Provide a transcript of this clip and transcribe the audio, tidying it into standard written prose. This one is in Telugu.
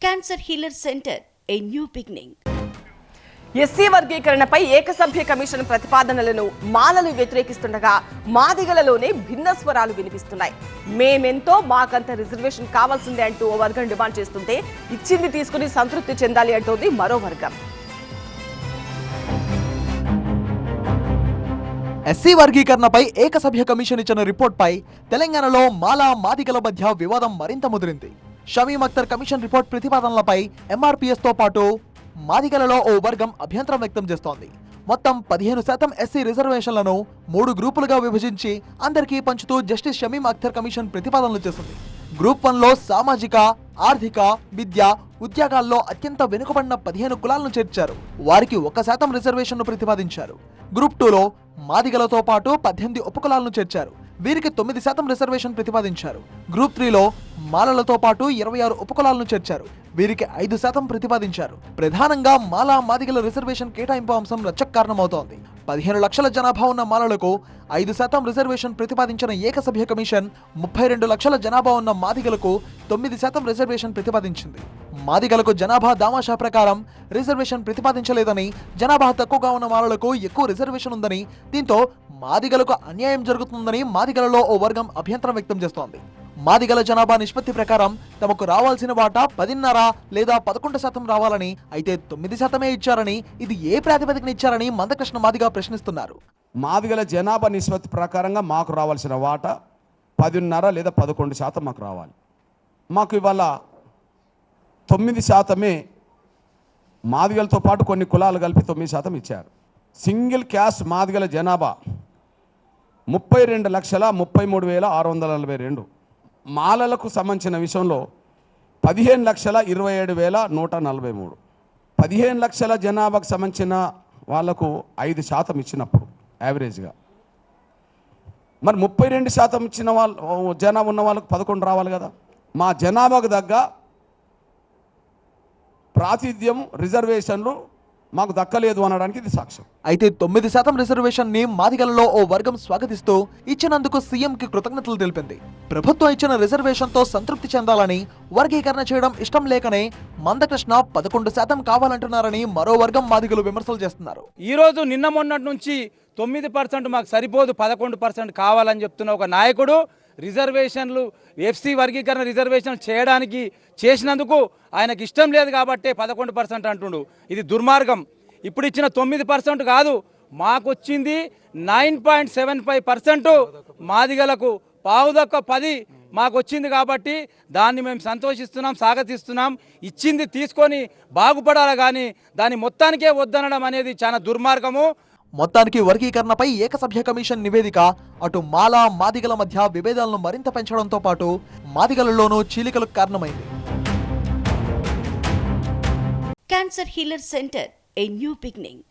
Cancer healer centre, a new beginning. SC వర్గీకరణపై ఏకసభ్య కమిషన్ ప్రతిపాదనలను మాలలు వ్యతిరేకిస్తుండగా మాదిగలలోనే భిన్న స్వరాలు వినిపిస్తున్నాయి. మేమెంతో మాకంత రిజర్వేషన్ కావాల్సిందే అంటూ ఓ వర్గం డిమాండ్ చేస్తుంటే ఇచ్చింది తీసుకుని సంతృప్తి చెందాలి అంటోంది మరో వర్గం. ఎస్సీ వర్గీకరణపై ఏకసభ్య కమిషన్ ఇచ్చిన రిపోర్ట్పై తెలంగాణలో మాలా మాదిగల మధ్య వివాదం మరింత ముదిరింది. షమీమ్ అఖ్తర్ కమిషన్ రిపోర్ట్ ప్రతిపాదనలపై ఎంఆర్పీఎస్ తో పాటు మాదిగలలో ఓ వర్గం అభ్యంతరం వ్యక్తం చేస్తోంది. మొత్తం 15% ఎస్సీ రిజర్వేషన్లను 3 గ్రూపులుగా విభజించి అందరికీ పంచుతూ జస్టిస్ షమీమ్ అఖ్తర్ కమిషన్ ప్రతిపాదనలు చేసింది. గ్రూప్ 1లో సామాజిక, ఆర్థిక, విద్య, ఉద్యోగాల్లో అత్యంత వెనుకబడిన 15 కులాలను చేర్చారు. వారికి 1% రిజర్వేషన్ను ప్రతిపాదించారు. గ్రూప్ 2లో మాదిగలతో పాటు 18 ఉపకులాలను చేర్చారు. వీరికి 9% రిజర్వేషన్ ప్రతిపాదించారు. గ్రూప్ 3లో మాలలతో పాటు 26 ఉపకులాలను చేర్చారు. వీరికి 5% ప్రతిపాదించారు. ప్రధానంగా మాలా మాదిగల రిజర్వేషన్ కేటాయింపు అంశం రచ్చకు కారణమవుతోంది. 15 లక్షల జనాభా ఉన్న మాలలకు 5% రిజర్వేషన్ ప్రతిపాదించిన ఏకసభ్య కమిషన్ 32 లక్షల జనాభా ఉన్న మాదిగలకు 9% రిజర్వేషన్ ప్రతిపాదించింది. మాదిగలకు జనాభా దామాషా ప్రకారం రిజర్వేషన్ ప్రతిపాదించలేదని, జనాభా తక్కువగా ఉన్న మాలలకు ఎక్కువ రిజర్వేషన్ ఉందని, దీంతో మాదిగలకు అన్యాయం జరుగుతుందని మాదిగలలో ఓ వర్గం అభ్యంతరం వ్యక్తం చేస్తోంది. మాదిగల జనాభా నిష్పత్తి ప్రకారం తమకు రావాల్సిన వాటా 10.5 లేదా 11% రావాలని, అయితే 9% ఇచ్చారని, ఇది ఏ ప్రాతిపదికన ఇచ్చారని మందకృష్ణ మాదిగ ప్రశ్నిస్తున్నారు. మాదిగల జనాభా నిష్పత్తి ప్రకారంగా మాకు రావాల్సిన వాటా 10.5 లేదా 11% మాకు రావాలి. మాకు ఇవాళ 9% మాదిగలతో పాటు కొన్ని కులాలు కలిపి 9% ఇచ్చారు. సింగిల్ క్యాస్ట్ మాదిగల జనాభా 32,33,642. మాలలకు సంబంధించిన విషయంలో 15,27,143. 15 లక్షల జనాభాకు సంబంధించిన వాళ్లకు 5% ఇచ్చినప్పుడు యావరేజ్గా, మరి 32% ఇచ్చిన వాళ్ళు జనాభా ఉన్న వాళ్ళకు 11 రావాలి కదా. మా జనాభాకు తగ్గ ప్రాతినిధ్యం రిజర్వేషన్లు మాకు దక్కలేదు అనడానికి ఇది సాక్ష్యం. అయితే 9% రిజర్వేషన్ ని మాదిగలలో ఓ వర్గం స్వాగతిస్తూ ఇచ్చినందుకు సీఎం కి కృతజ్ఞతలు తెలిపింది. ప్రభుత్వం ఇచ్చిన రిజర్వేషన్ తో సంతృప్తి చెందాలని, వర్గీకరణ చేయడం ఇష్టం లేకనే మందకృష్ణ 11% కావాలంటున్నారని మరో వర్గం మాదిగలు విమర్శలు చేస్తున్నారు. ఈ రోజు నిన్న మొన్నటి నుంచి 9% మాకు సరిపోదు, 11% కావాలని చెప్తున్న ఒక నాయకుడు రిజర్వేషన్లు ఎఫ్సీ వర్గీకరణ రిజర్వేషన్ చేయడానికి చేసినందుకు ఆయనకు ఇష్టం లేదు కాబట్టే 11% అంటుండు. ఇది దుర్మార్గం. ఇప్పుడు ఇచ్చిన 9% కాదు, మాకు వచ్చింది 9.75%. మాదిగలకు పావుదక్క 10 మాకు వచ్చింది కాబట్టి దాన్ని మేము సంతోషిస్తున్నాం, స్వాగతిస్తున్నాం. ఇచ్చింది తీసుకొని బాగుపడాలి కానీ దాని మొత్తానికే వద్దనడం అనేది చాలా దుర్మార్గము. మొత్తానికి వర్గీకరణపై ఏకసభ్య కమిషన్ నివేదిక అటు మాలా మాదిగల మధ్య విభేదాలను మరింత పెంచడంతో పాటు మాదిగలలోనూ చీలికలకు కారణమైంది. Cancer healer centre, a new beginning.